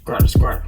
Squat.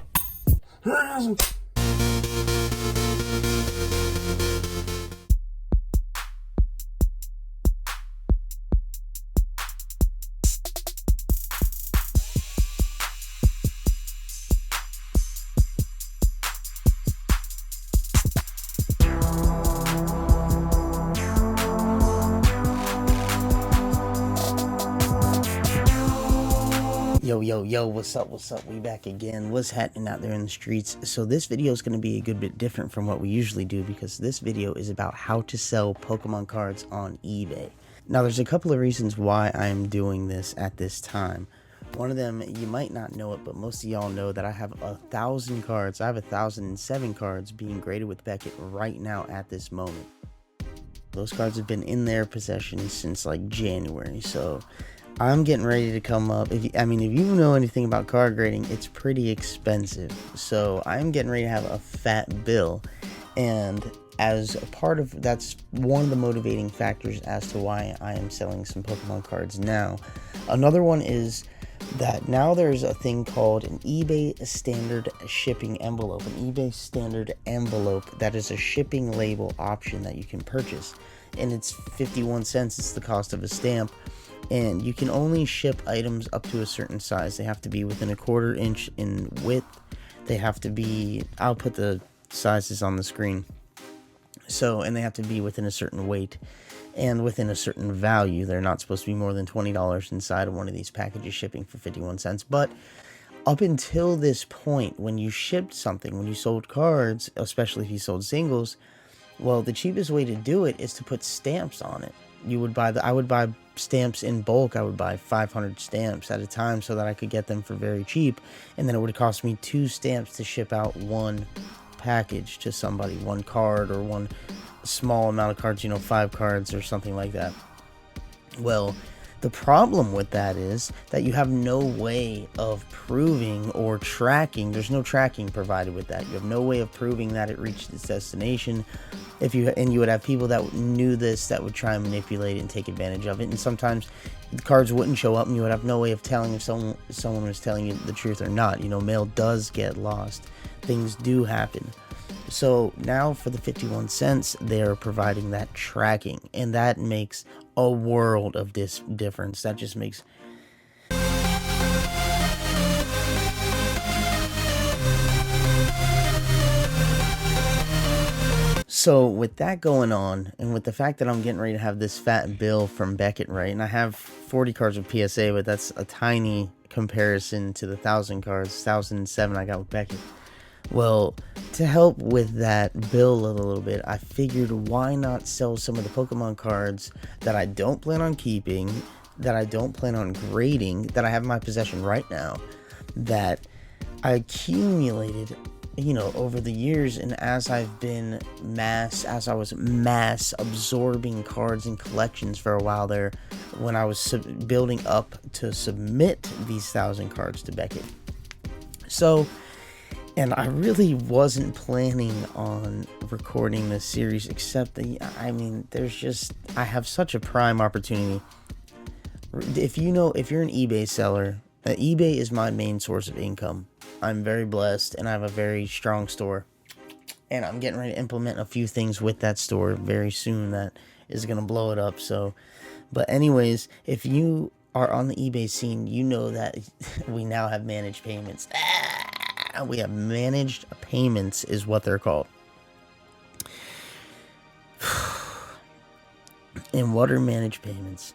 Yo, what's up, we back again. What's happening out there in the streets? So this video is going to be a good bit different from what we usually do, because this video is about how to sell Pokemon cards on eBay. Now, there's a couple of reasons why I'm doing this at this time. One of them, you might not know it, but most of y'all know that I have 1,000 cards. I have 1,007 cards being graded with Beckett right now at this moment. Those cards have been in their possession since like January, so I'm getting ready to come up. If you know anything about card grading, it's pretty expensive. So I'm getting ready to have a fat bill. And as a part of that's one of the motivating factors as to why I am selling some Pokemon cards now. Another one is that now there's a thing called an eBay standard shipping envelope. An eBay standard envelope that is a shipping label option that you can purchase. And it's 51 cents. It's the cost of a stamp. And you can only ship items up to a certain size. They have to be within a 1/4 inch in width. They have to be, I'll put the sizes on the screen. And they have to be within a certain weight and within a certain value. They're not supposed to be more than $20 inside of one of these packages shipping for 51 cents. But up until this point, when you shipped something, when you sold cards, especially if you sold singles, well, the cheapest way to do it is to put stamps on it. I would buy stamps in bulk. I would buy 500 stamps at a time so that I could get them for very cheap, and then it would cost me 2 stamps to ship out one package to somebody, one card or one small amount of cards, 5 cards or something like that. Well, the problem with that is that you have no way of proving or tracking. There's no tracking provided with that. You have no way of proving that it reached its destination. You would have people that knew this that would try and manipulate it and take advantage of it. And sometimes the cards wouldn't show up, and you would have no way of telling if someone was telling you the truth or not. Mail does get lost. Things do happen. So now for the 51 cents, they're providing that tracking, and that makes a world of this difference. That just makes So with that going on, and with the fact that I'm getting ready to have this fat bill from Beckett, right? And I have 40 cards with PSA, but that's a tiny comparison to the 1,000 cards, 1,007 I got with Beckett. Well, to help with that bill a little bit, I figured why not sell some of the Pokemon cards that I don't plan on keeping, that I don't plan on grading, that I have in my possession right now, that I accumulated over the years, and as I was mass absorbing cards and collections for a while there, when I was building up to submit these 1,000 cards to Beckett. And I really wasn't planning on recording this series, except that, I have such a prime opportunity. If you're an eBay seller, eBay is my main source of income. I'm very blessed, and I have a very strong store. And I'm getting ready to implement a few things with that store very soon that is going to blow it up. But anyways, if you are on the eBay scene, you know that we now have managed payments. We have managed payments is what they're called. And what are managed payments?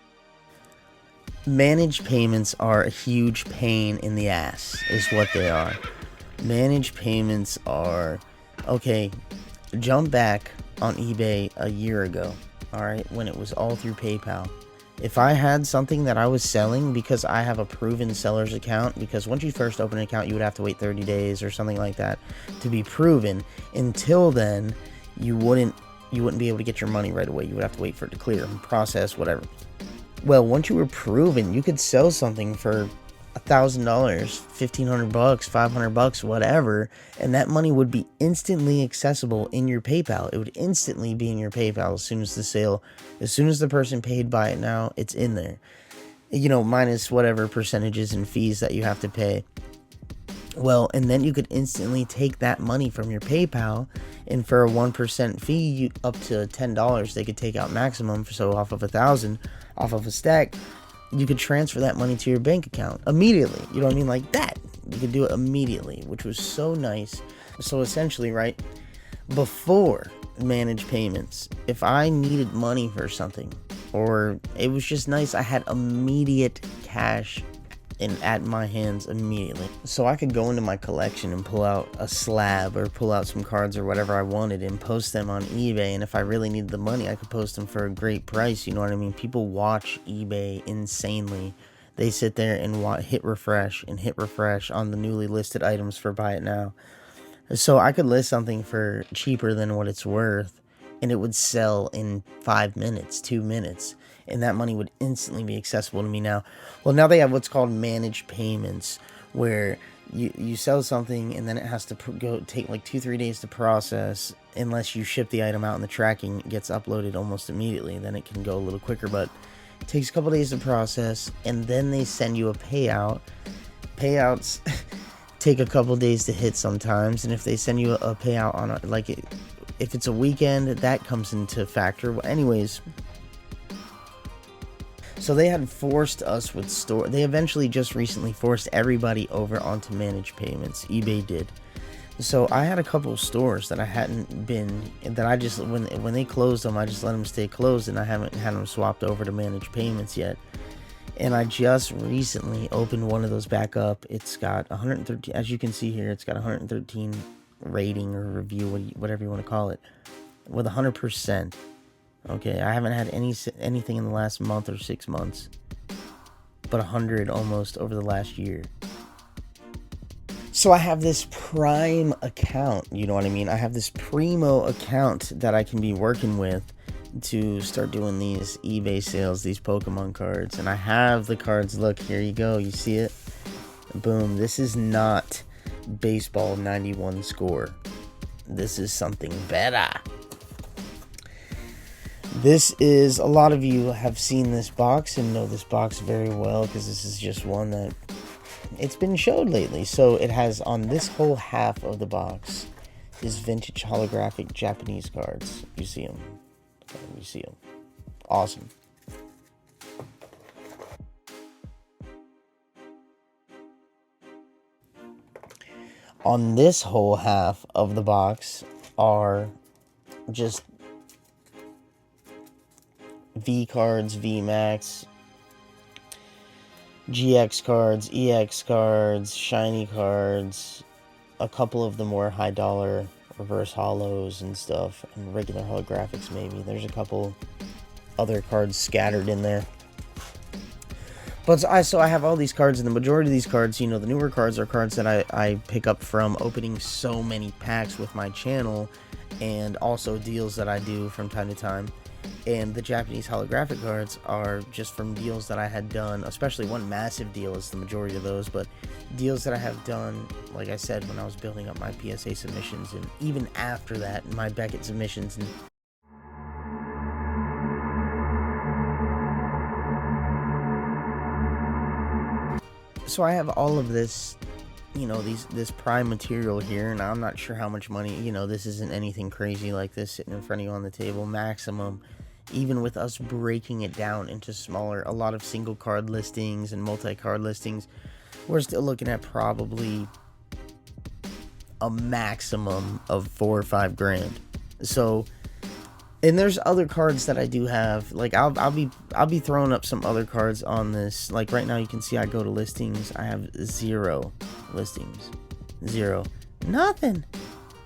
Managed payments are a huge pain in the ass, is what they are. Managed payments are, okay, jump back on eBay a year ago, all right, when it was all through PayPal. If I had something that I was selling, because I have a proven seller's account, because once you first open an account, you would have to wait 30 days or something like that to be proven. Until then, you wouldn't be able to get your money right away. You would have to wait for it to clear and process, whatever. Well, once you were proven, you could sell something for $1,000, $1,500, $500, whatever, and that money would be instantly accessible in your PayPal. It would instantly be in your PayPal as soon as the person paid by it. Now it's in there, minus whatever percentages and fees that you have to pay. Well, and then you could instantly take that money from your PayPal, and for a 1% fee, up to $10, they could take out maximum. So off of 1,000, off of a stack, you could transfer that money to your bank account immediately. You know what I mean? Like that. You could do it immediately, which was so nice. So essentially, right, before managed payments, if I needed money for something, or it was just nice, I had immediate cash at my hands immediately. So I could go into my collection and pull out a slab or pull out some cards or whatever I wanted and post them on eBay. And if I really needed the money, I could post them for a great price. You know what I mean? People watch eBay insanely. They sit there and hit refresh on the newly listed items for buy it now. So I could list something for cheaper than what it's worth, and it would sell in 5 minutes, 2 minutes, and that money would instantly be accessible to me now. Well, now they have what's called managed payments, where you sell something and then it has to take like 2-3 days to process, unless you ship the item out and the tracking gets uploaded almost immediately. Then it can go a little quicker, but it takes a couple days to process, and then they send you a payout. Payouts take a couple days to hit sometimes, and if they send you a payout on if it's a weekend, that comes into factor. Well, anyways, so they had forced us with they eventually just recently forced everybody over onto managed payments. eBay did. So I had a couple of stores that I hadn't been, that I just, when they closed them, I just let them stay closed, and I haven't had them swapped over to managed payments yet. And I just recently opened one of those back up. It's got 113, as you can see here, it's got 113 rating or review, whatever you want to call it, with 100%. Okay, I haven't had anything in the last month or 6 months, but 100 almost over the last year. So I have this Prime account, you know what I mean? I have this Primo account that I can be working with to start doing these eBay sales, these Pokemon cards. And I have the cards. Look, here you go. You see it? Boom. This is not baseball 91 score. This is something better. This is, a lot of you have seen this box and know this box very well, because this is just one that it's been showed lately. So it has, on this whole half of the box, is vintage holographic Japanese cards. You see them. You see them. Awesome. On this whole half of the box are just V cards, V Max, GX cards, EX cards, shiny cards, a couple of the more high dollar reverse holos and stuff, and regular holographics maybe. There's a couple other cards scattered in there. But so I have all these cards, and the majority of these cards, you know, the newer cards are cards that I pick up from opening so many packs with my channel, and also deals that I do from time to time. And the Japanese holographic cards are just from deals that I had done, especially one massive deal is the majority of those, but deals that I have done, like I said, when I was building up my PSA submissions, and even after that, my Beckett submissions. And so I have all of this, you know, this Prime material here, and I'm not sure how much money, you know, this isn't anything crazy like this sitting in front of you on the table. Maximum, even with us breaking it down into smaller, a lot of single card listings and multi-card listings, we're still looking at probably a maximum of $4 or $5 grand. So, and there's other cards that I do have. Like I'll be throwing up some other cards on this. Like right now, you can see I go to listings. I have 0 listings, 0, nothing.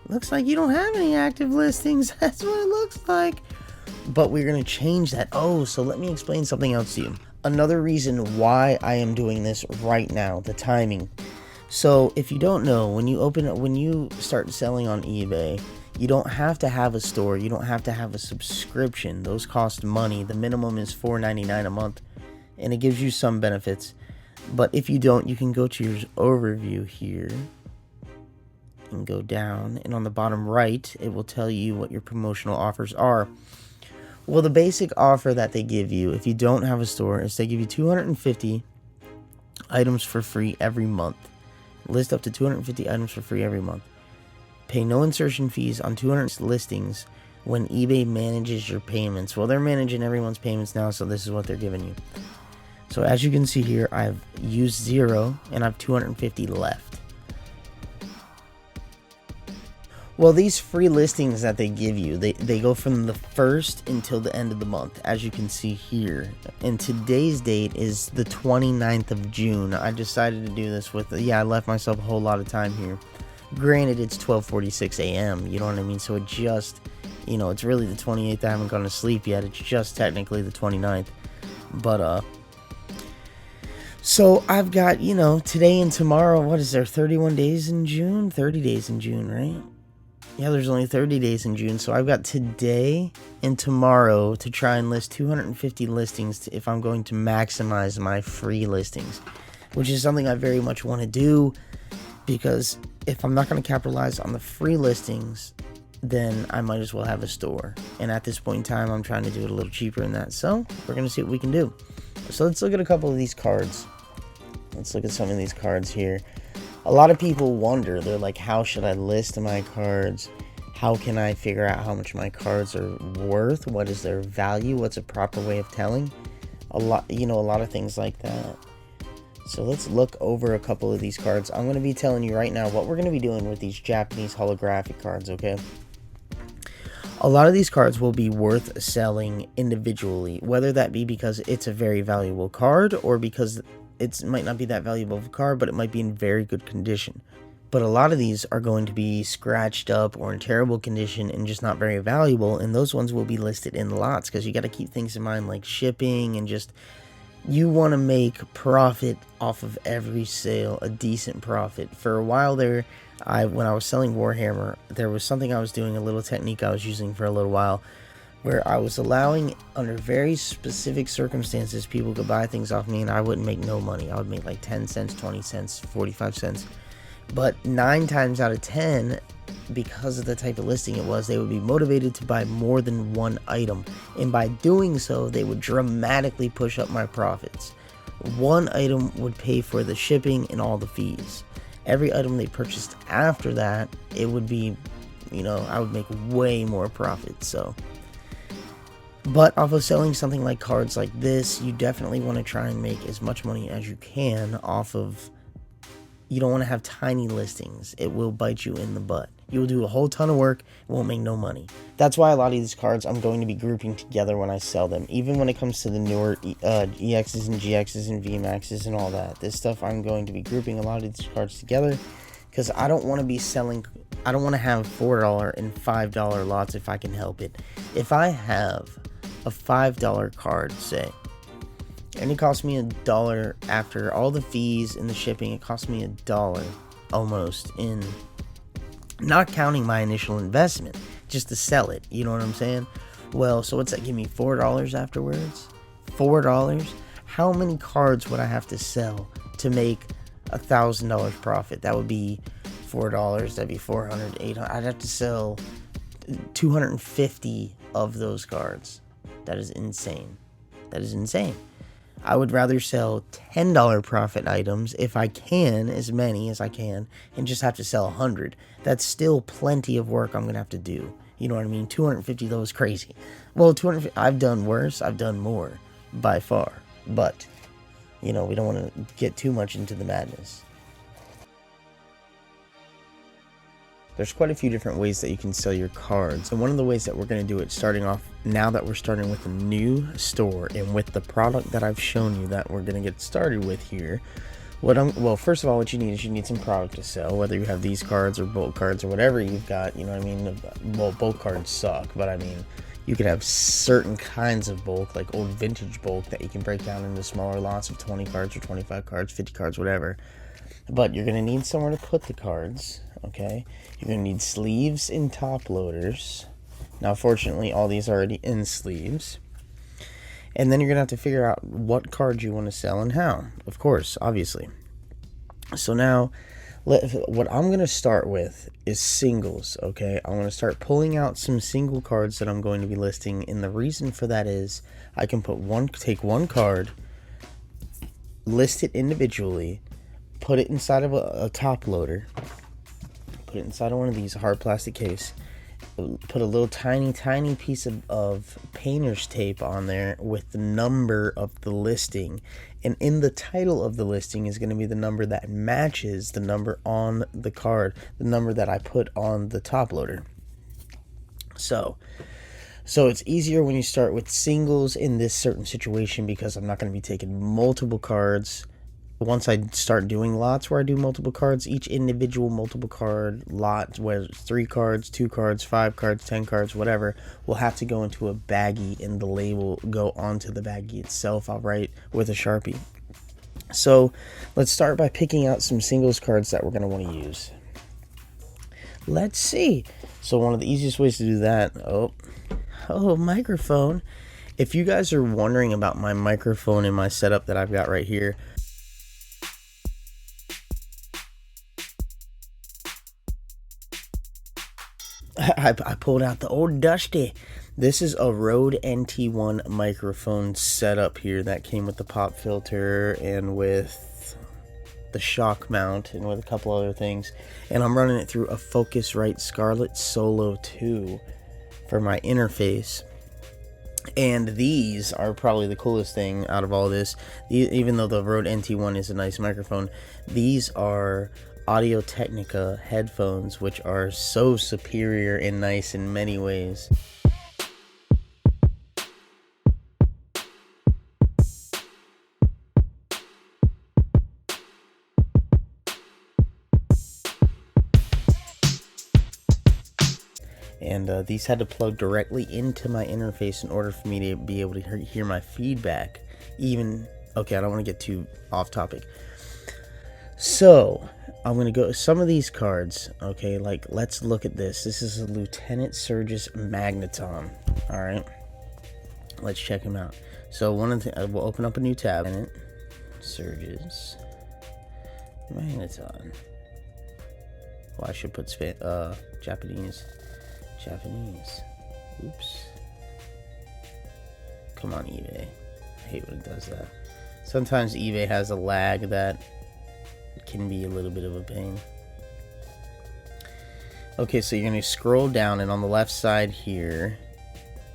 Looks like you don't have any active listings. That's what it looks like. But we're going to change that. Oh, so let me explain something else to you. Another reason why I am doing this right now, the timing. So if you don't know, when you start selling on eBay, you don't have to have a store. You don't have to have a subscription. Those cost money. The minimum is $4.99 a month, and it gives you some benefits. But if you don't, you can go to your overview here and go down, and on the bottom right, it will tell you what your promotional offers are. Well, the basic offer that they give you, if you don't have a store, is they give you 250 items for free every month. List up to 250 items for free every month. Pay no insertion fees on 200 listings when eBay manages your payments. Well, they're managing everyone's payments now, so this is what they're giving you. So as you can see here, I've used 0 and I have 250 left. Well, these free listings that they give you, they go from the 1st until the end of the month, as you can see here. And today's date is the 29th of June. I decided to do this with, I left myself a whole lot of time here. Granted, it's 12:46 a.m., you know what I mean? So it just, it's really the 28th. I haven't gone to sleep yet. It's just technically the 29th. But, so I've got, today and tomorrow, what is there, 31 days in June? 30 days in June, right? Yeah, there's only 30 days in June, so I've got today and tomorrow to try and list 250 listings if I'm going to maximize my free listings, which is something I very much want to do, because if I'm not going to capitalize on the free listings, then I might as well have a store. And at this point in time, I'm trying to do it a little cheaper than that, so we're going to see what we can do. So let's look at a couple of these cards. Let's look at some of these cards here. A lot of people wonder, they're like, how should I list my cards? How can I figure out how much my cards are worth? What is their value? What's a proper way of telling? A lot of things like that. So let's look over a couple of these cards. I'm going to be telling you right now what we're going to be doing with these Japanese holographic cards, okay? A lot of these cards will be worth selling individually, whether that be because it's a very valuable card or because it might not be that valuable of a card, but it might be in very good condition. But a lot of these are going to be scratched up or in terrible condition and just not very valuable, and those ones will be listed in lots, because you got to keep things in mind like shipping and just, you want to make profit off of every sale, a decent profit. For a while there, when I was selling Warhammer, there was something I was doing, a little technique I was using for a little while, where I was allowing, under very specific circumstances, people could buy things off me and I wouldn't make no money. I would make like 10 cents, 20 cents, 45 cents. But 9 times out of 10, because of the type of listing it was, they would be motivated to buy more than one item. And by doing so, they would dramatically push up my profits. One item would pay for the shipping and all the fees. Every item they purchased after that, it would be, I would make way more profit. So, but off of selling something like cards like this, you definitely want to try and make as much money as you can off of. You don't want to have tiny listings. It will bite you in the butt. You will do a whole ton of work, won't make no money. That's why a lot of these cards I'm going to be grouping together when I sell them. Even when it comes to the newer EXs and GXs and VMAXs and all that. This stuff, I'm going to be grouping a lot of these cards together, because I don't want to be selling, I don't want to have $4 and $5 lots if I can help it. If I have a $5 card, say, and it cost me $1 after all the fees and the shipping, it cost me $1 almost, in not counting my initial investment, just to sell it, you know what I'm saying? Well, so what's that give me, $4 afterwards? $4? How many cards would I have to sell to make $1,000 profit? That would be $4, that'd be 400, 800. I'd have to sell 250 of those cards. That is insane. That is insane. I would rather sell $10 profit items, if I can, as many as I can, and just have to sell 100. That's still plenty of work I'm going to have to do. You know what I mean? 250, though, is crazy. Well, 250, I've done worse. I've done more, by far. But, we don't want to get too much into the madness. There's quite a few different ways that you can sell your cards. And one of the ways that we're going to do it, starting off now that we're starting with a new store and with the product that I've shown you that we're going to get started with here. Well, first of all, what you need is you need some product to sell, whether you have these cards or bulk cards or whatever you've got, you know what I mean? Well, bulk cards suck, but I mean, you could have certain kinds of bulk, like old vintage bulk, that you can break down into smaller lots of 20 cards or 25 cards, 50 cards, whatever. But you're going to need somewhere to put the cards. Okay, you're going to need sleeves and top loaders. Now, fortunately, all these are already in sleeves. And then you're going to have to figure out what cards you want to sell and how, of course, obviously. So now, what I'm going to start with is singles, okay? I'm going to start pulling out some single cards that I'm going to be listing, and the reason for that is I can take one card, list it individually, put it inside of a top loader, put it inside of one of these hard plastic case, put a little tiny piece of painter's tape on there with the number of the listing, and in the title of the listing is going to be the number that matches the number on the card, the number that I put on the top loader. So it's easier when you start with singles in this certain situation, because I'm not going to be taking multiple cards. Once I start doing lots where I do multiple cards, each individual multiple card lot, whether it's 3 cards, 2 cards, 5 cards, 10 cards, whatever, will have to go into a baggie, and the label go onto the baggie itself. I'll write with a Sharpie. So let's start by picking out some singles cards that we're going to want to use. Let's see. So one of the easiest ways to do that, microphone. If you guys are wondering about my microphone and my setup that I've got right here, I pulled out the old Dusty. This is a Rode NT1 microphone setup here that came with the pop filter and with the shock mount and with a couple other things. And I'm running it through a Focusrite Scarlett Solo 2 for my interface. And these are probably the coolest thing out of all this. Even though the Rode NT1 is a nice microphone, these are Audio-Technica headphones, which are so superior and nice in many ways. And these had to plug directly into my interface in order for me to be able to hear my feedback. Okay, I don't want to get too off topic. So I'm going to go some of these cards. Okay, like let's look at this. This is a Lieutenant Surges Magneton. All right, let's check him out. So one of the we'll open up a new tab in it. Surges Magneton. Well, I should put Japanese. Oops. Come on, eBay. I hate when it does that. Sometimes eBay has a lag that can be a little bit of a pain. Okay, so you're going to scroll down, and on the left side here,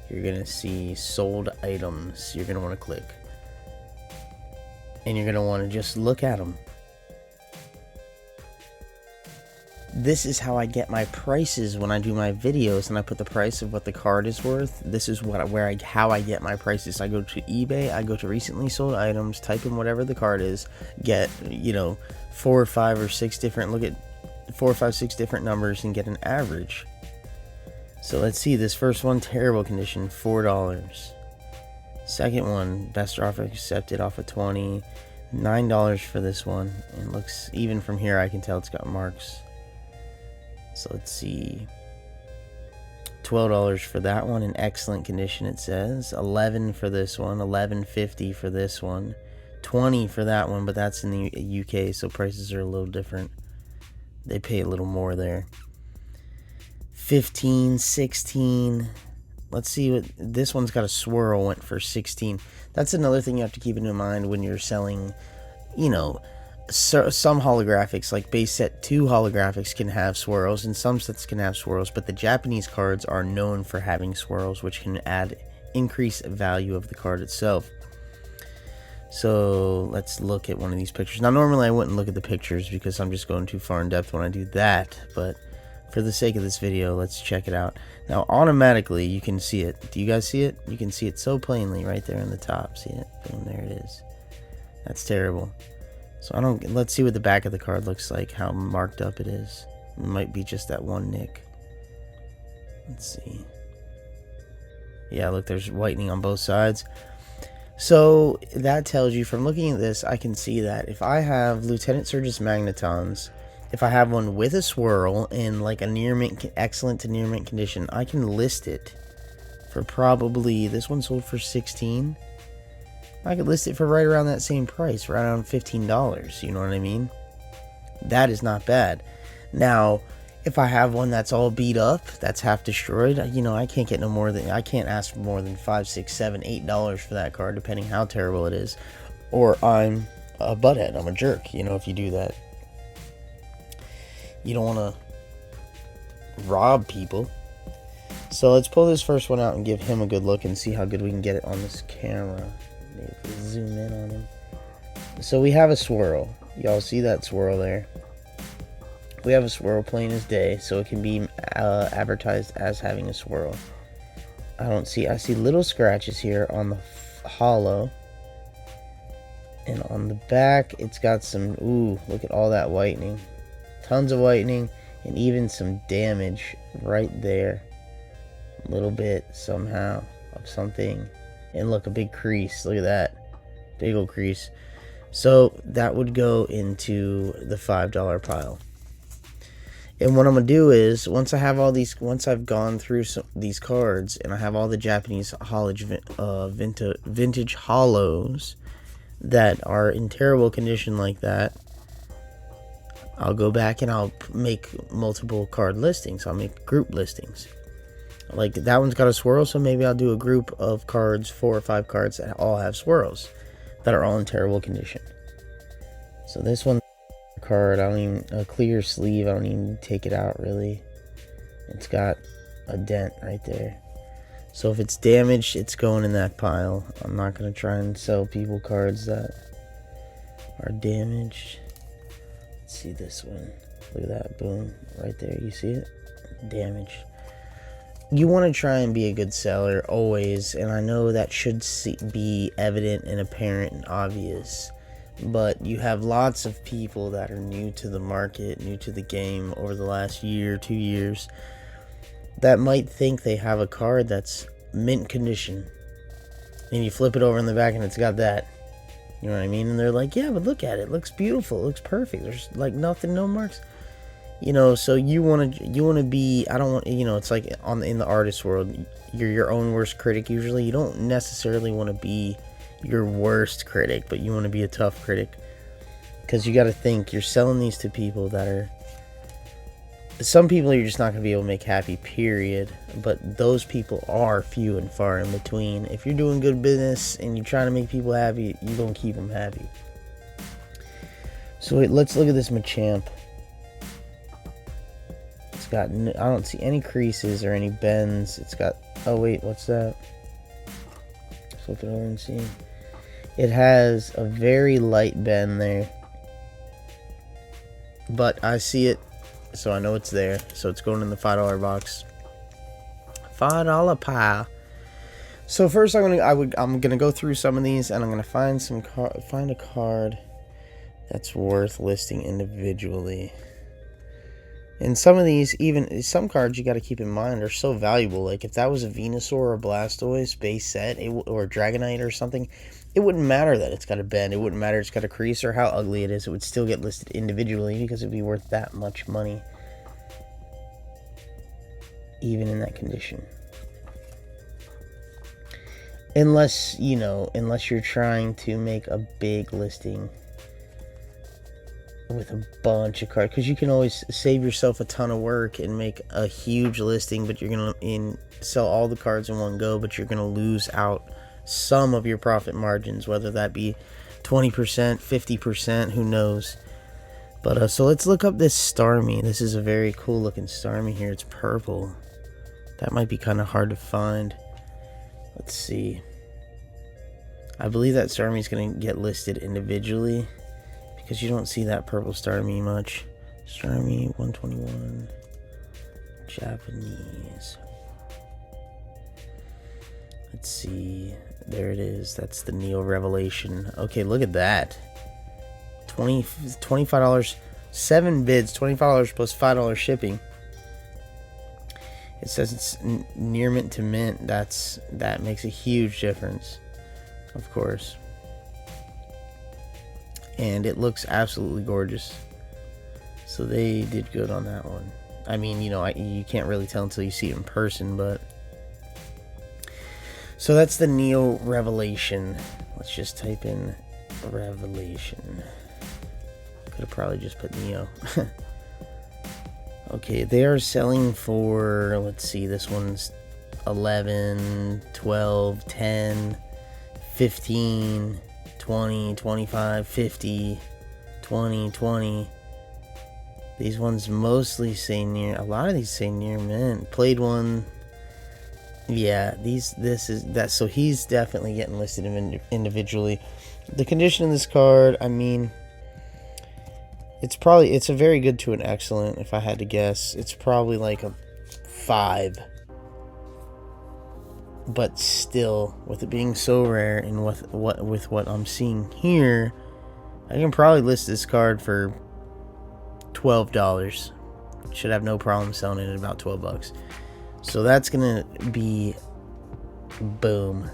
you're going to see sold items. You're going to want to click. And you're going to want to just look at them. This is how I get my prices when I do my videos, and I put the price of what the card is worth. This is how I get my prices. I go to eBay, I go to recently sold items, type in whatever the card is, get 4 or 5 or 6 different, look at 4 or 5, 6 different numbers and get an average. So let's see, this first one, terrible condition, $4. Second one, best offer accepted off of 20, $9 for this one. And looks, even from here I can tell it's got marks. So let's see, $12 for that one in excellent condition, it says. $11 for this one, $11.50 for this one, $20 for that one, but that's in the UK, so prices are a little different. They pay a little more there. $15, $16. Let's see what this one's got. A swirl went for $16. That's another thing you have to keep in mind when you're selling, some holographics, like base set 2 holographics, can have swirls, and some sets can have swirls, but the Japanese cards are known for having swirls, which can increase value of the card itself. So let's look at one of these pictures. Now normally I wouldn't look at the pictures because I'm just going too far in depth when I do that, but for the sake of this video, let's check it out. Now automatically you can see it. Do you guys see it? You can see it so plainly right there in the top. See it? Boom, there it is. That's terrible. So let's see what the back of the card looks like, how marked up it is. It might be just that one nick. Let's see. Yeah, look, there's whitening on both sides. So that tells you, from looking at this, I can see that if I have Lieutenant Surges Magnetons, if I have one with a swirl in like a near mint, excellent to near mint condition, I can list it for probably, this one sold for $16. I could list it for right around that same price, right around $15, you know what I mean? That is not bad. Now, if I have one that's all beat up, that's half destroyed, I can't get I can't ask for more than $5, $6, $7, $8 for that card, depending how terrible it is. Or I'm a butthead. I'm a jerk, you know, if you do that. You don't want to rob people. So let's pull this first one out and give him a good look and see how good we can get it on this camera. Maybe if we zoom in on him. So we have a swirl. Y'all see that swirl there? We have a swirl plain as day, so it can be advertised as having a swirl. I see little scratches here on the hollow. And on the back, it's got some, ooh, look at all that whitening. Tons of whitening, and even some damage right there. A little bit, somehow, of something. And look, a big crease, look at that. Big old crease. So, that would go into the $5 pile. And what I'm going to do is, once I've gone through these cards, and I have all the Japanese vintage hollows that are in terrible condition like that, I'll go back and I'll make multiple card listings. I'll make group listings. Like that one's got a swirl, so maybe I'll do a group of cards, 4 or 5 cards that all have swirls, that are all in terrible condition. So this one card, a clear sleeve, I don't even take it out really. It's got a dent right there. So if it's damaged, it's going in that pile. I'm not going to try and sell people cards that are damaged. Let's see this one. Look at that, boom, right there, you see it? Damaged. You want to try and be a good seller always, and I know that should be evident and apparent and obvious, but you have lots of people that are new to the market, new to the game over the last year, 2 years, that might think they have a card that's mint condition, and you flip it over in the back and it's got that, you know what I mean? And they're like, yeah, but look at it, it looks beautiful, it looks perfect, there's like nothing, no marks. You know, so you want to be, I don't want, you know, it's like in the artist world, you're your own worst critic usually. You don't necessarily want to be your worst critic, but you want to be a tough critic, because you got to think, you're selling these to people that are, some people you're just not going to be able to make happy, period, but those people are few and far in between. If you're doing good business and you're trying to make people happy, you're going to keep them happy. So let's look at this Machamp. Got, I don't see any creases or any bends. It's got, oh wait, what's that? Flip it over and see. It has a very light bend there, but I see it, so I know it's there. So it's going in the $5 box. $5 pile. So first I'm gonna go through some of these, and I'm gonna find a card that's worth listing individually. And some of these, even some cards you got to keep in mind are so valuable. Like if that was a Venusaur or Blastoise base set, or Dragonite or something, it wouldn't matter that it's got a bend. It wouldn't matter it's got a crease or how ugly it is. It would still get listed individually because it'd be worth that much money, even in that condition. Unless you're trying to make a big listing with a bunch of cards, because you can always save yourself a ton of work and make a huge listing, but you're gonna sell all the cards in one go, but you're gonna lose out some of your profit margins, whether that be 20%, 50%, who knows. But so let's look up this Starmie. This is a very cool looking Starmie here. It's purple. That might be kind of hard to find. Let's see. I believe that Starmie's gonna get listed individually, because you don't see that purple Starmie much. Starmie 121 Japanese. Let's see. There it is. That's the Neo Revelation. Okay, look at that. $25. 7 bids, $25 plus $5 shipping. It says it's near mint to mint. That makes a huge difference, of course. And it looks absolutely gorgeous. So they did good on that one. I mean, you can't really tell until you see it in person, but... So that's the Neo Revelation. Let's just type in Revelation. Could have probably just put Neo. Okay, they are selling for, let's see, this one's 11, 12, 10, 15... 20, 25, 50, 20, 20. These ones mostly say near. A lot of these say near mint. Played one. Yeah, this is that. So he's definitely getting listed individually. The condition of this card, I mean, it's a very good to an excellent. If I had to guess, it's probably like a 5. But still, with it being so rare and with what I'm seeing here, I can probably list this card for $12. Should have no problem selling it at about $12. So that's gonna be boom.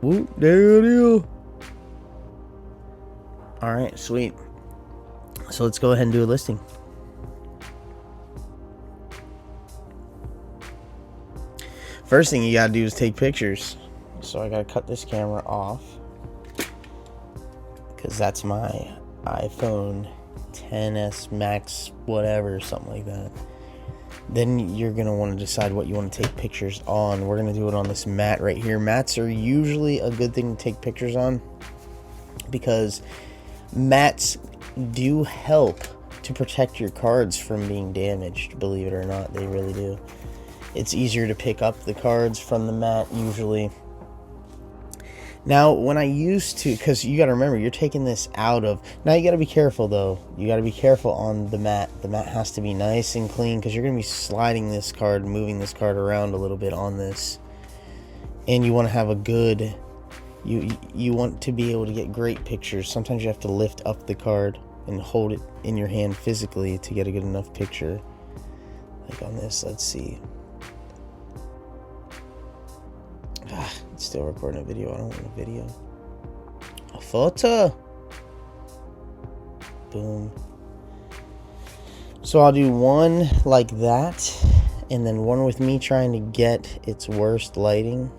Whoop, there it is. All right, sweet. So let's go ahead and do a listing. First thing you gotta do is take pictures. So I gotta cut this camera off because that's my iPhone XS Max, whatever, something like that. Then you're gonna want to decide what you want to take pictures on. We're gonna do it on this mat right here. Mats are usually a good thing to take pictures on because mats do help to protect your cards from being damaged. Believe it or not, they really do. It's easier to pick up the cards from the mat usually. Now, when I used to, because you got to remember, you're taking this out of, now you got to be careful though. You got to be careful on the mat. The mat has to be nice and clean because you're going to be sliding this card, moving this card around a little bit on this. And you want to have a good, you want to be able to get great pictures. Sometimes you have to lift up the card and hold it in your hand physically to get a good enough picture. Like on this, let's see. It's still recording a video. I don't want a video. A photo. Boom. So I'll do one like that, and then one with me trying to get its worst lighting,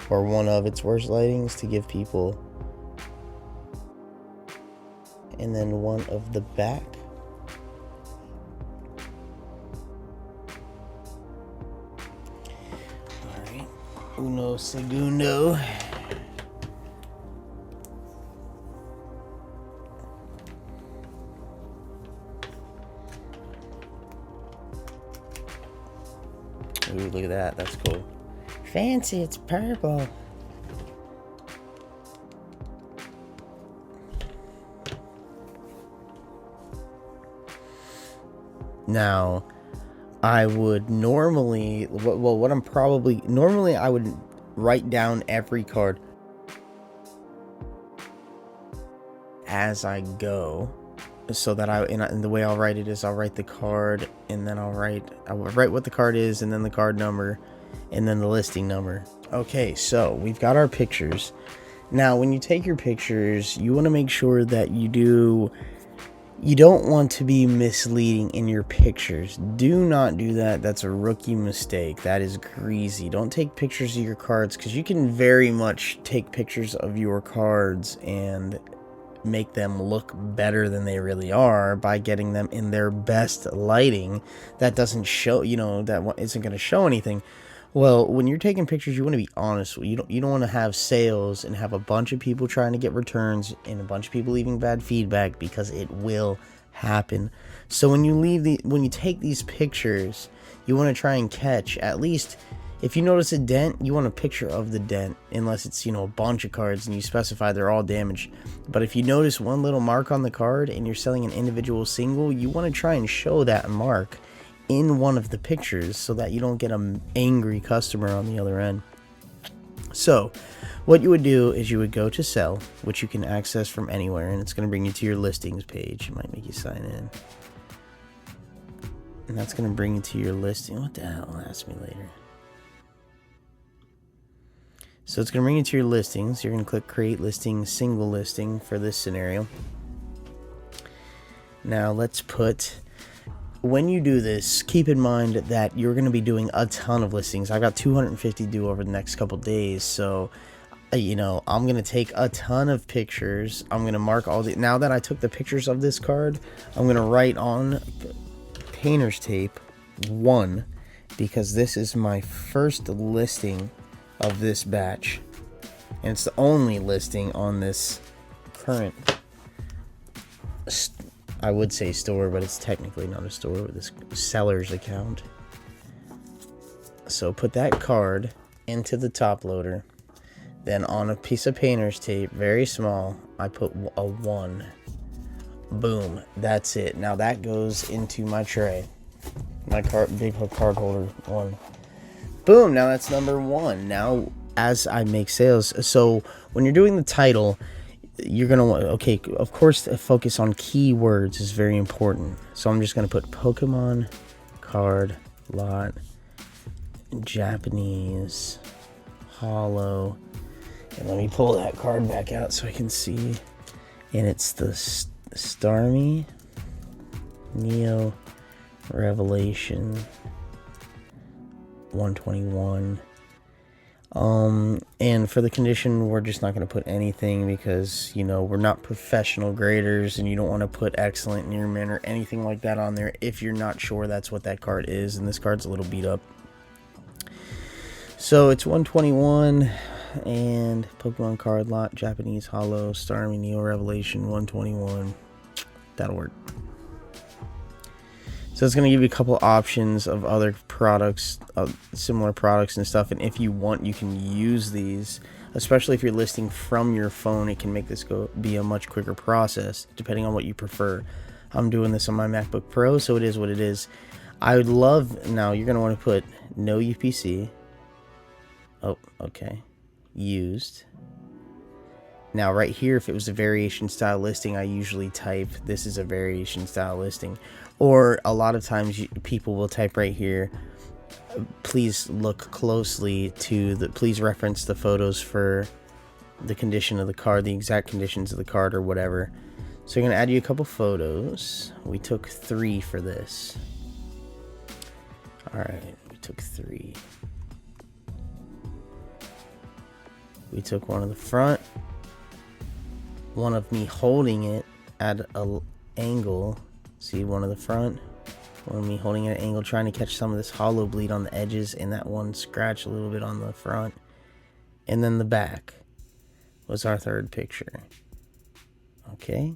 or one of its worst lightings to give people, and then one of the back. Uno segundo. Ooh, look at that. That's cool. Fancy, it's purple. Now, I would normally, normally I would write down every card as I go, so that and the way I'll write it is I'll write the card, and then I'll write what the card is, and then the card number, and then the listing number. Okay, so we've got our pictures. Now, when you take your pictures, you want to make sure that you don't want to be misleading in your pictures. Do not do that. That's a rookie mistake. That is greasy. Don't take pictures of your cards, because you can very much take pictures of your cards and make them look better than they really are by getting them in their best lighting. That doesn't show, that isn't going to show anything. Well, when you're taking pictures, you want to be honest. You don't want to have sales and have a bunch of people trying to get returns and a bunch of people leaving bad feedback, because it will happen. So when you take these pictures, you want to try and catch, at least if you notice a dent, you want a picture of the dent, unless it's, a bunch of cards and you specify they're all damaged. But if you notice one little mark on the card and you're selling an individual single, you want to try and show that mark in one of the pictures so that you don't get an angry customer on the other end. So what you would do is you would go to sell, which you can access from anywhere, and it's going to bring you to your listings page. It might make you sign in, and that's going to bring you to your listing. What the hell? Ask me later. So it's going to bring you to your listings. You're going to click create listing, single listing for this scenario. Now let's put, when you do this, keep in mind that you're going to be doing a ton of listings. I got 250 due over the next couple days, so I'm going to take a ton of pictures. I'm going to mark all the, now that I took the pictures of this card, I'm going to write on painter's tape 1, because this is my first listing of this batch, and it's the only listing on this current, I would say store, but it's technically not a store with this seller's account. So put that card into the top loader. Then on a piece of painter's tape, very small, I put a 1. Boom. That's it. Now that goes into my tray. My big card holder 1. Boom. Now that's number 1. Now as I make sales, so when you're doing the title, you're going to want, okay, of course, focus on keywords is very important. So I'm just going to put Pokemon card lot, Japanese, hollow. And let me pull that card back out so I can see. And it's the Starmie Neo Revelation 121. And for the condition, we're just not going to put anything because, you know, we're not professional graders and you don't want to put excellent, near mint, or anything like that on there if you're not sure that's what that card is. And this card's a little beat up. So it's 121 and Pokemon card lot, Japanese, hollow, Starmie Neo Revelation 121. That'll work. So it's going to give you a couple options of other products, similar products and stuff. And if you want, you can use these, especially if you're listing from your phone. It can make this be a much quicker process, depending on what you prefer. I'm doing this on my MacBook Pro, so it is what it is. I would love, now you're going to want to put no UPC. Oh, okay. Used. Now right here, if it was a variation style listing, I usually type this is a variation style listing. Or a lot of times people will type right here, please look closely to the, please reference the photos for the condition of the card, the exact conditions of the card or whatever. So I'm going to add you a couple photos. We took 3 for this. All right, we took 3. We took one of the front, one of me holding it at an angle. See, one of the front, one of me holding it at an angle, trying to catch some of this hollow bleed on the edges, and that one scratch a little bit on the front. And then the back was our third picture. Okay.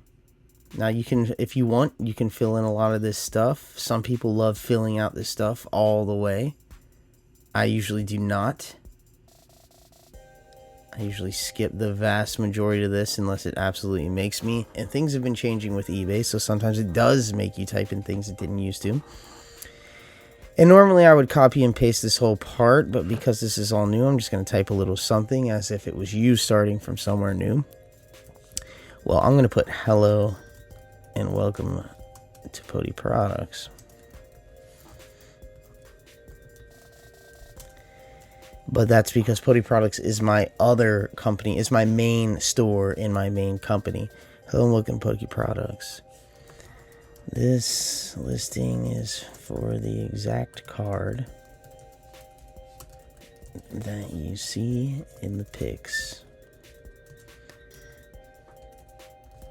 Now you can, if you want, you can fill in a lot of this stuff. Some people love filling out this stuff all the way. I usually do not. I usually skip the vast majority of this unless it absolutely makes me. And things have been changing with eBay, so sometimes it does make you type in things it didn't used to. And normally I would copy and paste this whole part, but because this is all new, I'm just going to type a little something as if it was you starting from somewhere new. Well, I'm going to put hello and welcome to Pody Products. But that's because Pody Products is my other company. It's my main store in my main company. Hello and welcome to Pody Products. This listing is for the exact card that you see in the pics.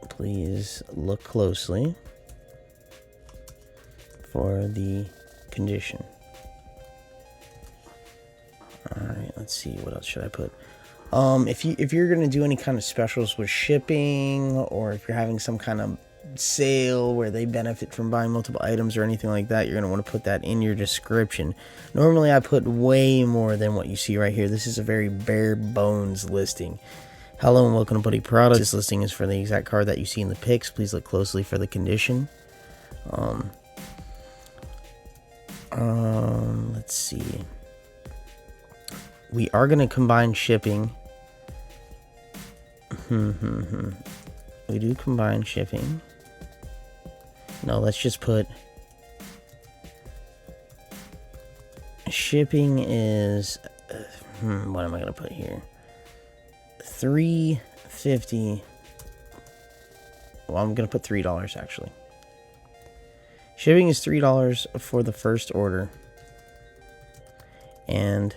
Please look closely for the condition. Alright, let's see, what else should I put? If you're gonna do any kind of specials with shipping, or if you're having some kind of sale where they benefit from buying multiple items or anything like that, you're gonna want to put that in your description. Normally I put way more than what you see right here. This is a very bare bones listing. Hello and welcome to Pody Products. This listing is for the exact card that you see in the pics. Please look closely for the condition. Let's see. We are going to combine shipping. We do combine shipping. No, let's just put shipping is what am I going to put here? $3.50. Well, I'm going to put $3 actually. Shipping is $3 for the first order. And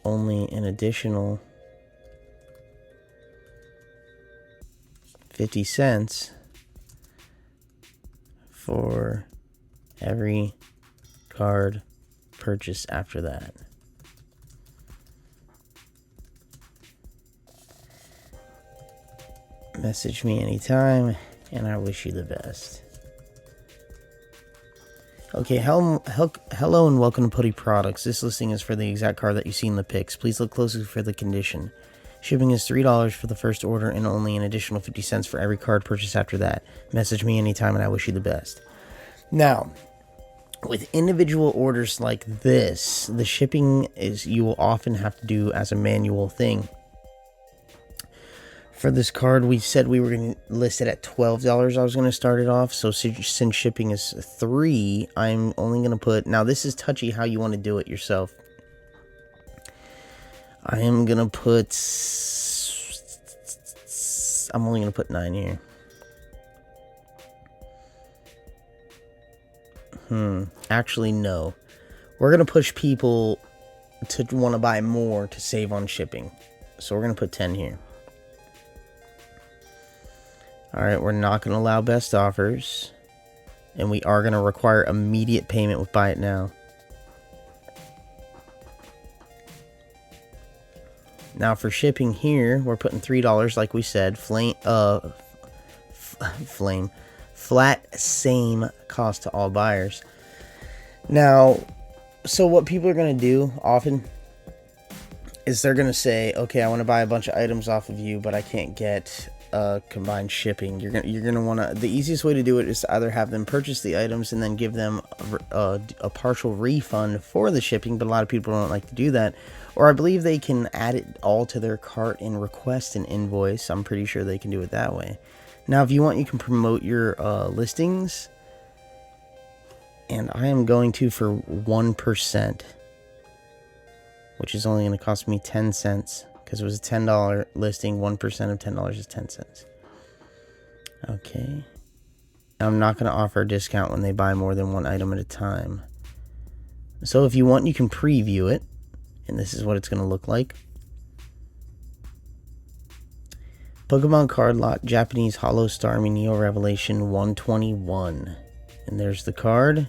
only an additional 50 cents for every card purchased after that. Message me anytime, and I wish you the best. Okay, hello and welcome to Putty Products. This listing is for the exact car that you see in the pics. Please look closely for the condition. Shipping is $3 for the first order and only an additional 50 cents for every card purchase after that. Message me anytime and I wish you the best. Now, with individual orders like this, the shipping is you will often have to do as a manual thing. For this card, we said we were going to list it at $12. I was going to start it off. So since shipping is $3, I'm only going to put... Now, this is touchy how you want to do it yourself. I am going to put... I'm only going to put 9 here. Actually, no. We're going to push people to want to buy more to save on shipping. So we're going to put 10 here. Alright, we're not going to allow best offers. And we are going to require immediate payment with Buy It Now. Now for shipping here, we're putting $3 like we said. Flat same cost to all buyers. Now, so what people are going to do often is they're going to say, okay, I want to buy a bunch of items off of you, but I can't get combined shipping. You're gonna want to, the easiest way to do it is to either have them purchase the items and then give them a partial refund for the shipping, but a lot of people don't like to do that. Or I believe they can add it all to their cart and request an invoice. I'm pretty sure they can do it that way. Now, if you want, you can promote your listings, and I am going to for 1%, which is only going to cost me 10 cents. Because it was a $10 listing, 1% of $10 is 10 cents. Okay. I'm not going to offer a discount when they buy more than one item at a time. So if you want, you can preview it. And this is what it's going to look like. Pokemon Card Lot Japanese Holo Starmie Neo Revelation 121. And there's the card.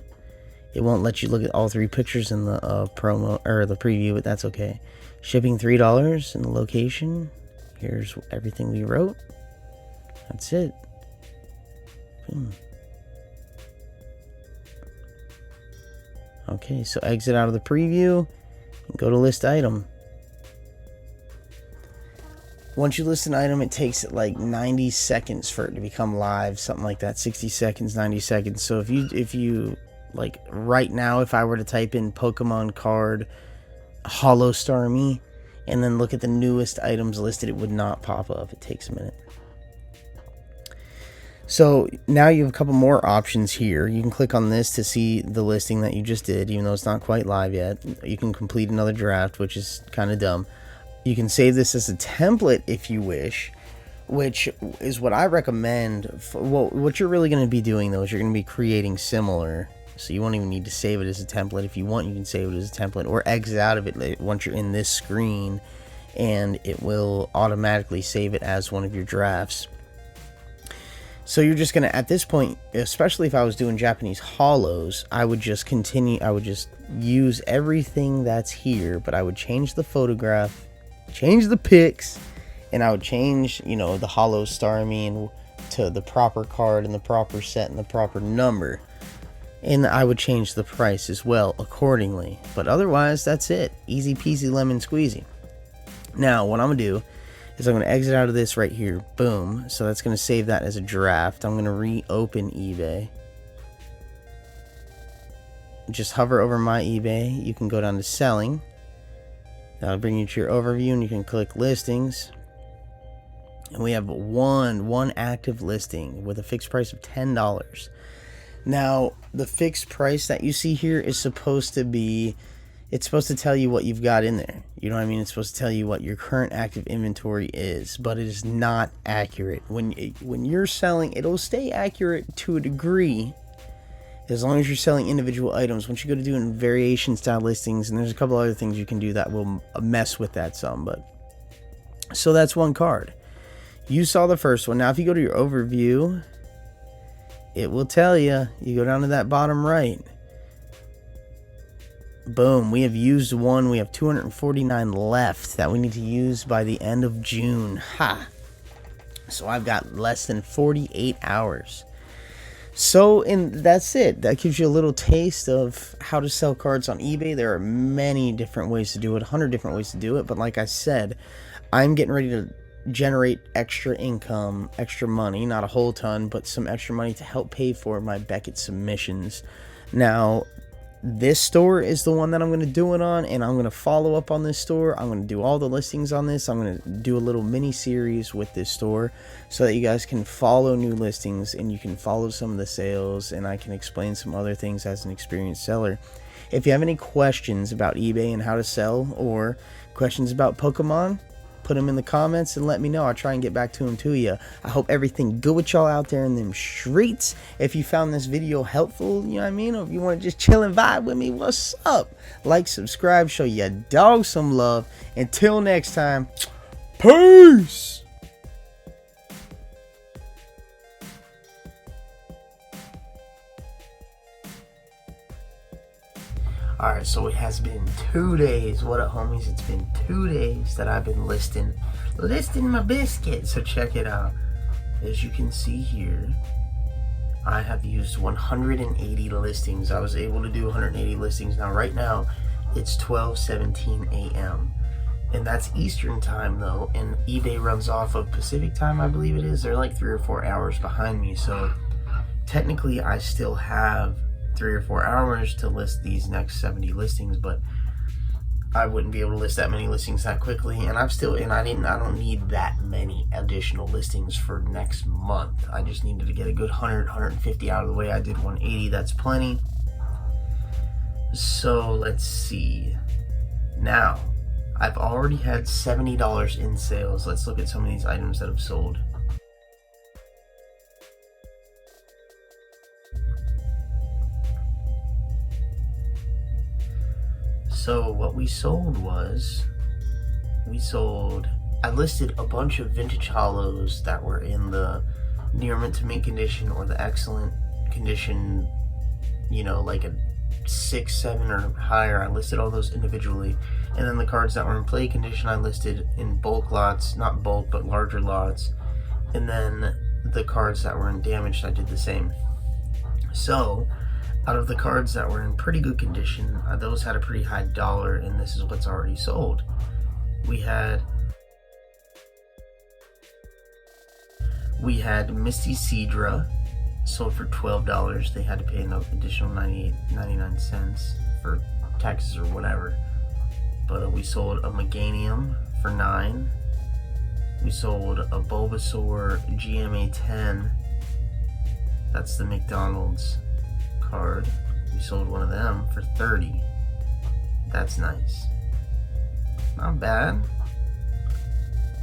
It won't let you look at all 3 pictures in the promo or the preview, but that's okay. Shipping $3 in the location. Here's everything we wrote. That's it. Okay, so exit out of the preview and go to list item. Once you list an item, it takes like 90 seconds for it to become live, something like that. 60 seconds, 90 seconds. So if you like right now, if I were to type in Pokemon card Holo Starmie and then look at the newest items listed, it would not pop up. It takes a minute. So now you have a couple more options here. You can click on this to see the listing that you just did, even though it's not quite live yet. You can complete another draft, which is kind of dumb. You can save this as a template if you wish, which is what I recommend. Well, what you're really going to be doing, though, is you're going to be creating similar. So you won't even need to save it as a template. If you want, you can save it as a template or exit out of it once you're in this screen, and it will automatically save it as one of your drafts. So you're just going to, at this point, especially if I was doing Japanese holos, I would just continue, I would just use everything that's here, but I would change the photograph, change the pics, and I would change, you know, the Holo Starmie to the proper card and the proper set and the proper number. And I would change the price as well accordingly. But otherwise, that's it. Easy peasy lemon squeezy. Now, what I'm going to do is I'm going to exit out of this right here. Boom. So that's going to save that as a draft. I'm going to reopen eBay. Just hover over my eBay. You can go down to selling. That'll bring you to your overview, and you can click listings. And we have one active listing with a fixed price of $10. Now, the fixed price that you see here is supposed to be, it's supposed to tell you what you've got in there. You know what I mean? It's supposed to tell you what your current active inventory is, but it is not accurate. When you're selling, it'll stay accurate to a degree as long as you're selling individual items. Once you go to doing variation style listings, and there's a couple other things you can do that will mess with that some, but so that's one card. You saw the first one. Now, if you go to your overview, it will tell you. You go down to that bottom right. Boom. We have used one. We have 249 left that we need to use by the end of June. Ha! So I've got less than 48 hours. So, and that's it. That gives you a little taste of how to sell cards on eBay. There are many different ways to do it, 100 different ways to do it. But like I said, I'm getting ready to generate extra income, extra money, not a whole ton, but some extra money to help pay for my Beckett submissions. Now, this store is the one that I'm going to do it on, and I'm going to follow up on this store. I'm going to do all the listings on this. I'm going to do a little mini series with this store so that you guys can follow new listings and you can follow some of the sales, and I can explain some other things as an experienced seller. If you have any questions about eBay and how to sell, or questions about Pokemon, put them in the comments and let me know. I'll try and get back to them to you. I hope everything good with y'all out there in them streets. If you found this video helpful, you know what I mean, or if you want to just chill and vibe with me, what's up? Like, subscribe, show your dog some love. Until next time, peace. Alright, so it has been 2 days. What up, homies? It's been 2 days that I've been listing my biscuit. So check it out. As you can see here, I have used 180 listings. I was able to do 180 listings. Now, right now, it's 12:17 a.m. And that's Eastern time, though. And eBay runs off of Pacific time, I believe it is. They're like 3 or 4 hours behind me. So technically, I still have 3 or 4 hours to list these next 70 listings, but I wouldn't be able to list that many listings that quickly, and I don't need that many additional listings for next month. I just needed to get a good 150 out of the way. I did 180, that's plenty. So let's see. Now, I've already had $70 in sales. Let's look at some of these items that have sold. So what we sold was, I listed a bunch of vintage hollows that were in the near mint to mint condition or the excellent condition, you know, like a 6, 7 or higher. I listed all those individually. And then the cards that were in play condition, I listed in bulk lots, not bulk, but larger lots. And then the cards that were in damaged, I did the same. So out of the cards that were in pretty good condition, those had a pretty high dollar, and this is what's already sold. We had Misty Cedra, sold for $12. They had to pay an additional 99 cents for taxes or whatever. But we sold a Meganium for $9. We sold a Bulbasaur GMA10. That's the McDonald's card. We sold one of them for $30. That's nice. Not bad.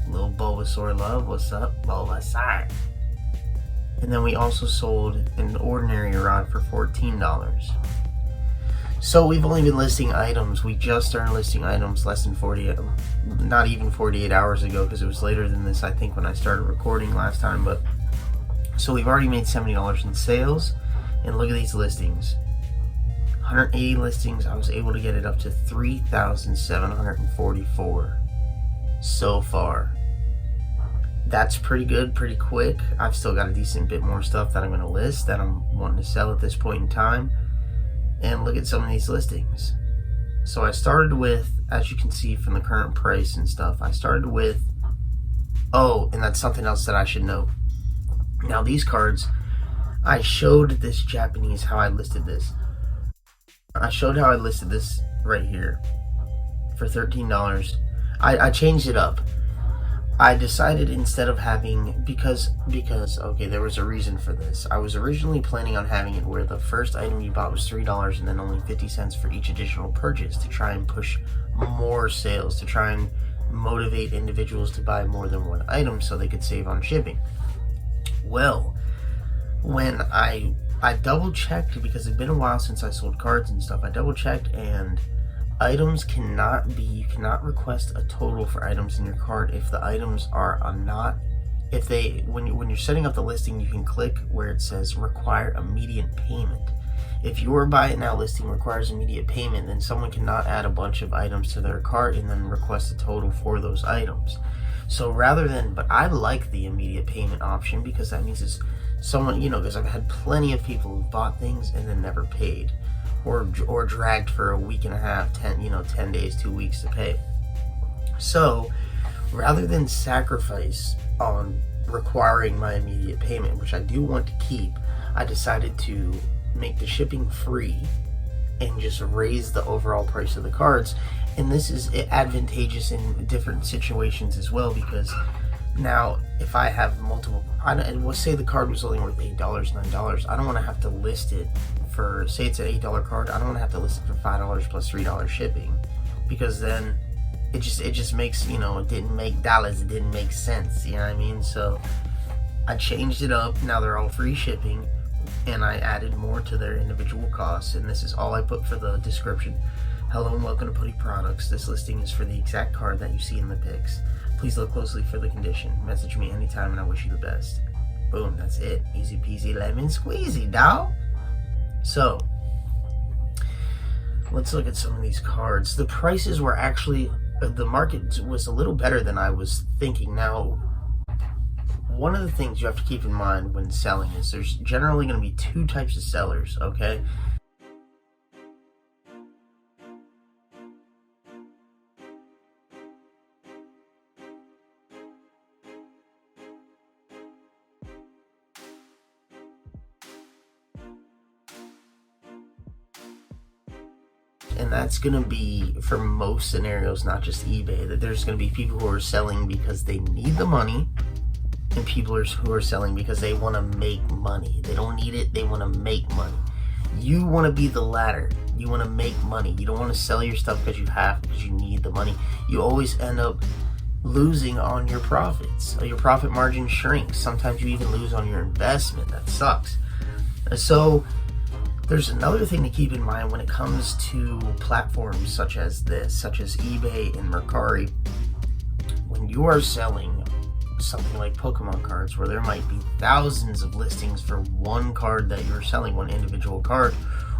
Little Bulbasaur love. What's up, Bulbasaur? And then we also sold an ordinary rod for $14. So we've only been listing items. We just started listing items less than 48 hours ago, because it was later than this, I think, when I started recording last time. But so we've already made $70 in sales. And look at these listings. 180 listings. I was able to get it up to 3,744 so far. That's pretty good, pretty quick. I've still got a decent bit more stuff that I'm going to list that I'm wanting to sell at this point in time. And look at some of these listings. So I started with, as you can see from the current price and stuff, I started with, oh, and that's something else that I should note. Now these cards, I showed this Japanese how I listed this. I showed how I listed this right here for $13. I changed it up. I decided, instead of having, because okay, there was a reason for this. I was originally planning on having it where the first item you bought was $3 and then only 50 cents for each additional purchase, to try and push more sales, to try and motivate individuals to buy more than one item so they could save on shipping. Well, when I double checked, because it's been a while since I sold cards and stuff, I double checked, and items cannot be, you cannot request a total for items in your cart if the items are not, if they, when you're setting up the listing, you can click where it says require immediate payment. If your buy it now listing requires immediate payment, then someone cannot add a bunch of items to their cart and then request a total for those items. So rather than, but I like the immediate payment option because that means it's someone, because I've had plenty of people who bought things and then never paid, or dragged for a week and a half, 10 days, 2 weeks to pay. So rather than sacrifice on requiring my immediate payment, which I do want to keep, I decided to make the shipping free and just raise the overall price of the cards. And this is advantageous in different situations as well, because now if I have multiple, and we'll say the card was only worth $8, $9, I don't want to have to list it for, say it's an $8 card, I don't want to have to list it for $5 plus $3 shipping, because then it just makes, it didn't make dollars, it didn't make sense, you know what I mean? So I changed it up. Now they're all free shipping, and I added more to their individual costs, and this is all I put for the description. Hello and welcome to Putty Products. This listing is for the exact card that you see in the pics. Please look closely for the condition. Message me anytime and I wish you the best. Boom, that's it. Easy peasy lemon squeezy, dawg. So let's look at some of these cards. The prices were actually, the market was a little better than I was thinking. Now, one of the things you have to keep in mind when selling is there's generally going to be two types of sellers, okay? And that's going to be, for most scenarios, not just eBay, that there's going to be people who are selling because they need the money, and people who are selling because they want to make money. They don't need it, they want to make money. You want to be the latter. You want to make money. You don't want to sell your stuff because you need the money. You always end up losing on your profits. Your profit margin shrinks. Sometimes you even lose on your investment. That sucks. So there's another thing to keep in mind when it comes to platforms such as this, such as eBay and Mercari. When you are selling something like Pokemon cards, where there might be thousands of listings for one card that you're selling, one individual card,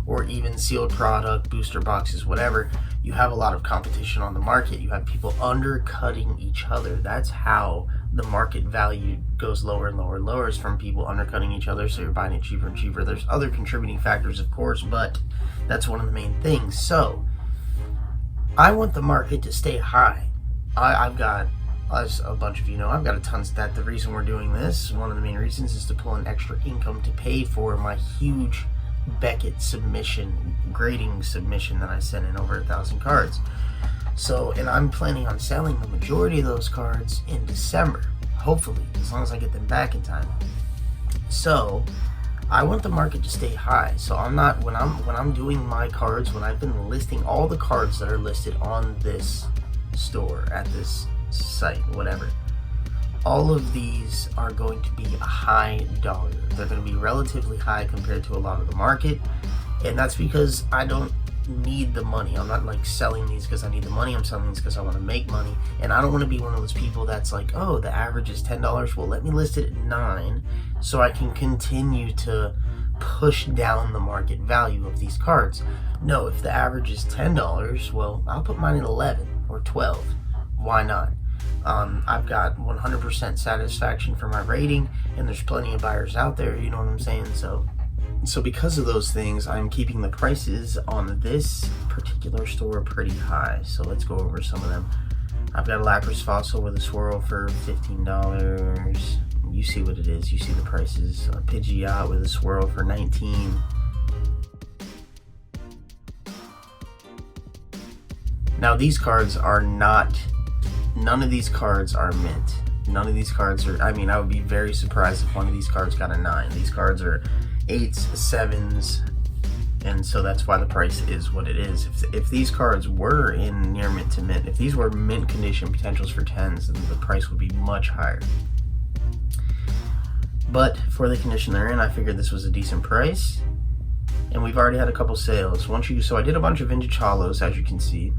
or even sealed product, booster boxes, whatever, you have a lot of competition on the market. You have people undercutting each other. That's how the market value goes lower and lower and lower, is from people undercutting each other, so you're buying it cheaper and cheaper. There's other contributing factors, of course, but that's one of the main things. So I want the market to stay high. I've got, as a bunch of you know, I've got a ton of stat. The reason we're doing this, one of the main reasons, is to pull in extra income to pay for my huge Beckett submission, grading submission that I sent in, over 1,000 cards. So, and I'm planning on selling the majority of those cards in December, hopefully, as long as I get them back in time. So I want the market to stay high. So I'm not, when I'm doing my cards, when I've been listing all the cards that are listed on this store, at this site, whatever, all of these are going to be a high dollar. They're going to be relatively high compared to a lot of the market, and that's because I don't need the money. I'm not like selling these because I need the money. I'm selling these because I want to make money, and I don't want to be one of those people that's like, oh, the average is $10. Well, let me list it at $9 so I can continue to push down the market value of these cards. No, if the average is $10, well, I'll put mine at 11 or 12. Why not? I've got 100% satisfaction for my rating, and there's plenty of buyers out there, you know what I'm saying? So because of those things, I'm keeping the prices on this particular store pretty high. So let's go over some of them. I've got a Lapras Fossil with a swirl for $15. You see what it is, you see the prices. A Pidgeot with a swirl for $19. Now these cards are not, none of these cards are mint. None of these cards are, I mean, I would be very surprised if one of these cards got a 9. These cards are 8s, 7s, and so that's why the price is what it is. If these cards were in near mint to mint, if these were mint condition potentials for 10s, then the price would be much higher. But for the condition they're in, I figured this was a decent price, and we've already had a couple sales. So I did a bunch of vintage hollows, as you can see.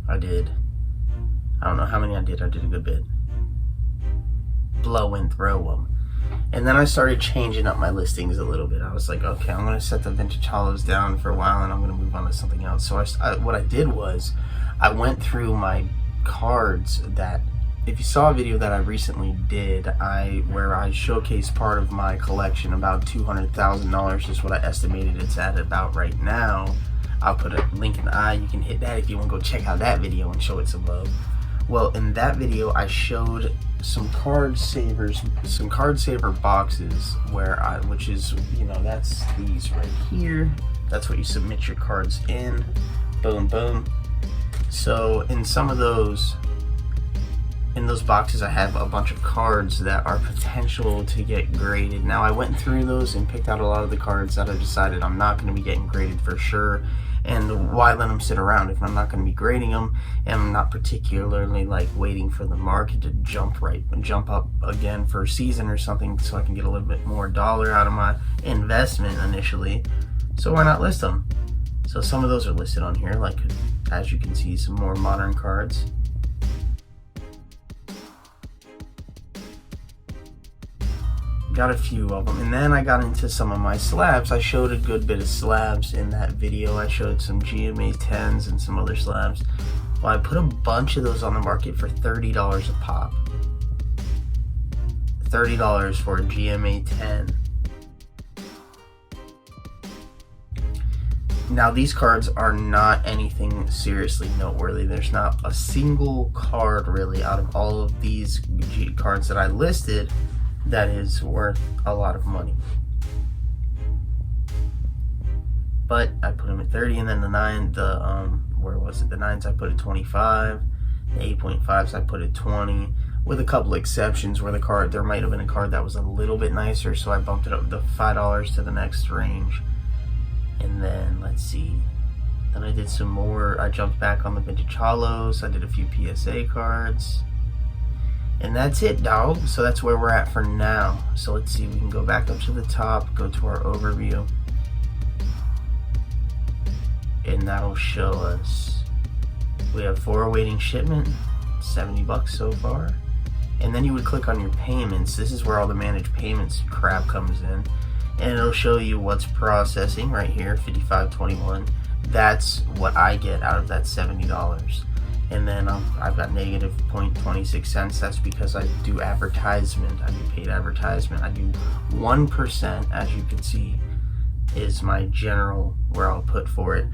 I don't know how many I did a good bit. Blow and throw them. And then I started changing up my listings a little bit. I was like, okay, I'm going to set the vintage hollows down for a while, and I'm going to move on to something else. So what I did was, I went through my cards that if you saw a video that I recently did, where I showcased part of my collection, about $200,000 is what I estimated it's at about right now. I'll put a link in the eye. You can hit that if you want to go check out that video and show it some love. Well, in that video, I showed some card saver boxes which is, you know, that's these right here. That's what you submit your cards in. Boom, boom. So in some of those, in those boxes, I have a bunch of cards that are potential to get graded. Now, I went through those and picked out a lot of the cards that I decided I'm not going to be getting graded for sure. And why let them sit around if I'm not going to be grading them, and I'm not particularly like waiting for the market to jump up again for a season or something so I can get a little bit more dollar out of my investment initially. So why not list them? So some of those are listed on here, like as you can see, some more modern cards. Got a few of them, and then I got into some of my slabs. I showed a good bit of slabs in that video. I showed some GMA 10s and some other slabs. Well, I put a bunch of those on the market for $30 a pop. $30 for a GMA 10. Now, these cards are not anything seriously noteworthy. There's not a single card really out of all of these cards that I listed that is worth a lot of money. But I put them at 30, and then the 9, where was it? The 9s I put at 25, the 8.5s I put at 20, with a couple exceptions where there might have been a card that was a little bit nicer, so I bumped it up to $5 to the next range. And then let's see, then I did some more. I jumped back on the vintage hollows. I did a few PSA cards. And that's it, dog. So that's where we're at for now. So let's see, we can go back up to the top, go to our overview, and that'll show us we have 4 awaiting shipment, $70 so far. And then you would click on your payments. This is where all the managed payments crap comes in, and it'll show you what's processing right here, 55.21. That's what I get out of that $70. And then I've got negative 0.26 cents. That's because I do advertisement. I do paid advertisement. I do 1%, as you can see, is my general where I'll put for it.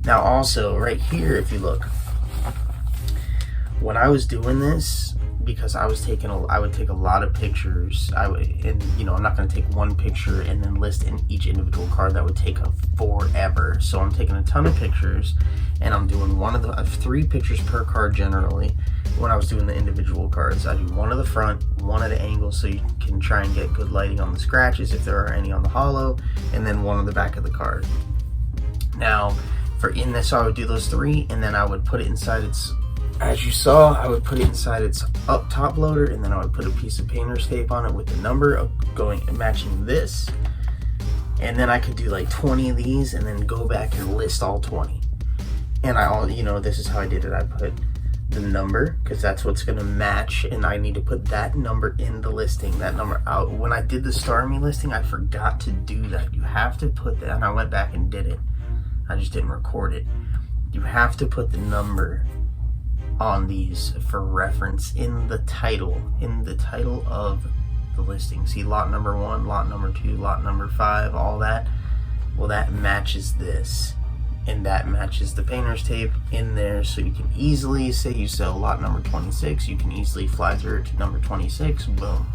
Now, also right here, if you look, when I was doing this, because I would take a lot of pictures. And you know, I'm not going to take one picture and then list in each individual card. That would take forever. So I'm taking a ton of pictures, and I'm doing 3 pictures per card generally. When I was doing the individual cards, I do 1 of the front, 1 at an angle, so you can try and get good lighting on the scratches if there are any on the hollow, and then 1 on the back of the card. Now, in this, I would do those 3, and then I would put it inside its. As you saw, I would put it inside its up top loader, and then I would put a piece of painter's tape on it with the number matching this. And then I could do like 20 of these and then go back and list all 20. And this is how I did it. I put the number, because that's what's going to match, and I need to put that number in the listing, that number out. When I did the Star Me listing, I forgot to do that. You have to put that, and I went back and did it. I just didn't record it. You have to put the number on these for reference in the title of the listing. See, lot number 1, lot number 2, lot number 5, all that. Well, that matches this, and that matches the painter's tape in there, so you can easily, say you sell lot number 26, you can easily fly through it to number 26. Boom,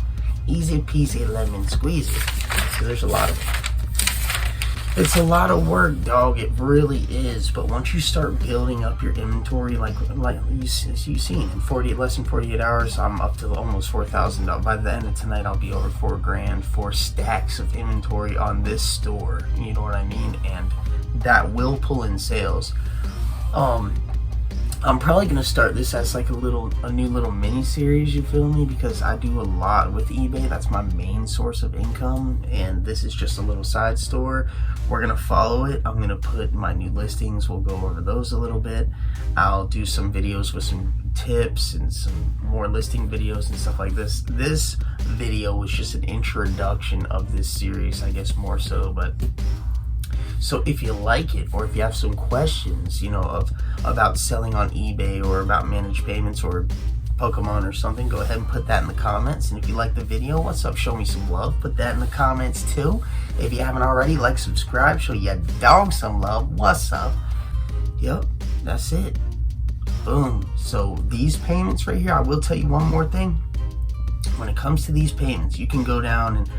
easy peasy lemon squeezy. So there's a lot of it. It's a lot of work, dog. It really is. But once you start building up your inventory, like you've seen, in less than 48 hours, I'm up to almost $4,000. By the end of tonight, I'll be over $4,000 for stacks of inventory on this store. You know what I mean? And that will pull in sales. I'm probably gonna start this as like a new little mini series, you feel me? Because I do a lot with eBay. That's my main source of income, and this is just a little side store. We're gonna follow it. I'm gonna put my new listings. We'll go over those a little bit. I'll do some videos with some tips and some more listing videos and stuff like this. This video was just an introduction of this series, I guess, more so. But so if you like it, or if you have some questions, about selling on eBay, or about managed payments, or Pokemon or something, go ahead and put that in the comments. And if you like the video, what's up? Show me some love. Put that in the comments too. If you haven't already, like, subscribe, show your dog some love. What's up? Yep, that's it. Boom. So these payments right here, I will tell you one more thing. When it comes to these payments, you can go down and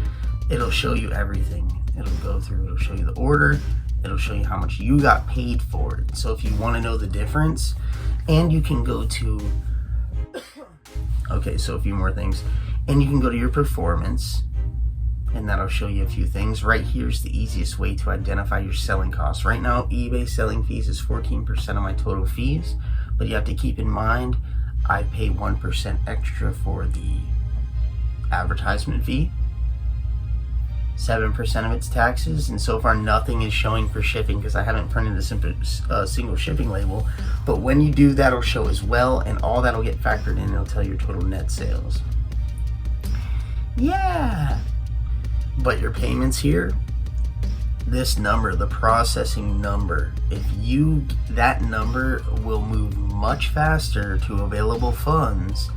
it'll show you everything. It'll go through, it'll show you the order, it'll show you how much you got paid for it. So if you want to know the difference, and you can go to, okay, so a few more things, and you can go to your performance, and that'll show you a few things. Right here's the easiest way to identify your selling costs. Right now, eBay selling fees is 14% of my total fees, but you have to keep in mind, I pay 1% extra for the advertisement fee. 7% of its taxes, and so far nothing is showing for shipping because I haven't printed a single shipping label. But when you do, that'll show as well, and all that'll get factored in. It'll tell your total net sales. Yeah, but your payments here, this number, the processing number, that number will move much faster to available funds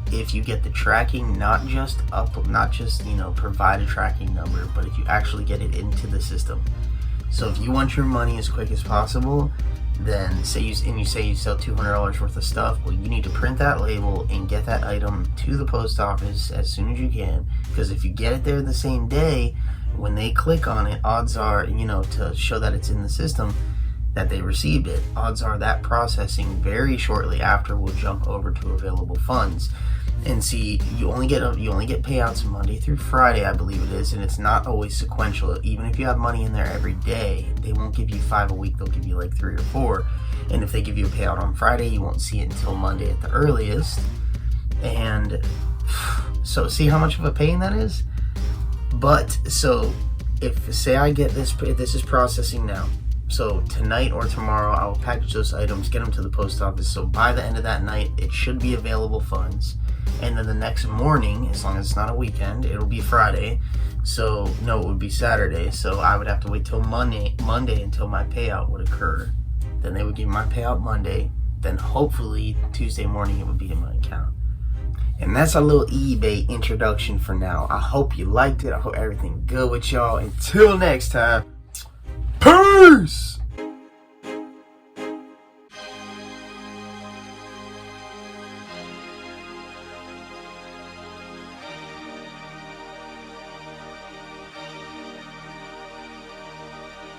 if you get the tracking, not just provide a tracking number, but if you actually get it into the system. So if you want your money as quick as possible, then you say you sell $200 worth of stuff, well, you need to print that label and get that item to the post office as soon as you can, because if you get it there the same day, when they click on it, odds are, to show that it's in the system, that they received it, odds are that processing very shortly after will jump over to available funds. And see, you only get payouts Monday through Friday, I believe it is, and it's not always sequential. Even if you have money in there every day, they won't give you 5 a week, they'll give you like 3 or 4. And if they give you a payout on Friday, you won't see it until Monday at the earliest. And so see how much of a pain that is? But so if say I get this is processing now. So tonight or tomorrow, I will package those items, get them to the post office. So by the end of that night, it should be available funds. And then the next morning, as long as it's not a weekend, it'll be Friday. So no, it would be Saturday. So I would have to wait till Monday until my payout would occur. Then they would give me my payout Monday. Then hopefully Tuesday morning it would be in my account. And that's a little eBay introduction for now. I hope you liked it. I hope everything good with y'all. Until next time. Peace!